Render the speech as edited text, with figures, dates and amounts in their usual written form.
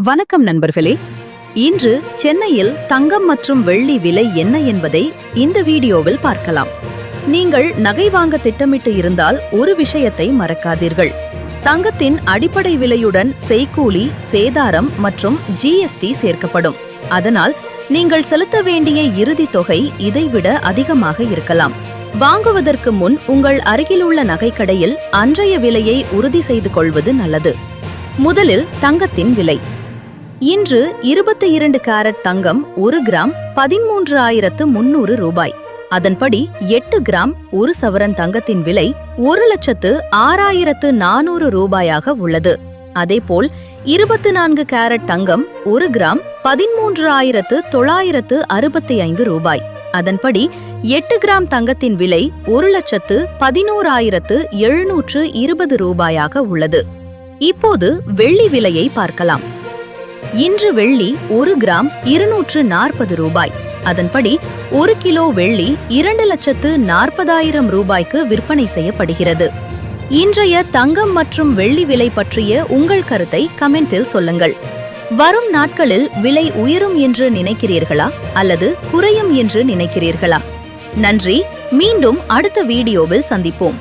வணக்கம் நண்பர்களே. இன்று சென்னையில் தங்கம் மற்றும் வெள்ளி விலை என்ன என்பதை இந்த வீடியோவில் பார்க்கலாம். நீங்கள் நகை வாங்க திட்டமிட்டு இருந்தால் ஒரு விஷயத்தை மறக்காதீர்கள். தங்கத்தின் அடிப்படை விலையுடன் செய்கூலி, சேதாரம் மற்றும் ஜிஎஸ்டி சேர்க்கப்படும். அதனால் நீங்கள் செலுத்த வேண்டிய இறுதி தொகை இதைவிட அதிகமாக இருக்கலாம். வாங்குவதற்கு முன் உங்கள் அருகிலுள்ள நகைக்கடையில் அன்றைய விலையை உறுதி செய்து கொள்வது நல்லது. முதலில் தங்கத்தின் விலை. இன்று 22 கேரட் தங்கம் 1 கிராம் 13,300 ரூபாய். அதன்படி 8 கிராம் 1 சவரன் தங்கத்தின் விலை 1,06,400 ரூபாயாக உள்ளது. அதேபோல் 24 கேரட் தங்கம் 1 கிராம் 13,965 ரூபாய். அதன்படி 8 கிராம் தங்கத்தின் விலை 1,11,720 ரூபாயாக உள்ளது. இப்போது வெள்ளி விலையை பார்க்கலாம். இன்று வெள்ளி 1 கிராம் 240 ரூபாய். அதன்படி 1 கிலோ வெள்ளி 2,40,000 ரூபாய்க்கு விற்பனை செய்யப்படுகிறது. இன்றைய தங்கம் மற்றும் வெள்ளி விலை பற்றிய உங்கள் கருத்தை கமெண்டில் சொல்லுங்கள். வரும் நாட்களில் விலை உயரும் என்று நினைக்கிறீர்களா அல்லது குறையும் என்று நினைக்கிறீர்களா? நன்றி. மீண்டும் அடுத்த வீடியோவில் சந்திப்போம்.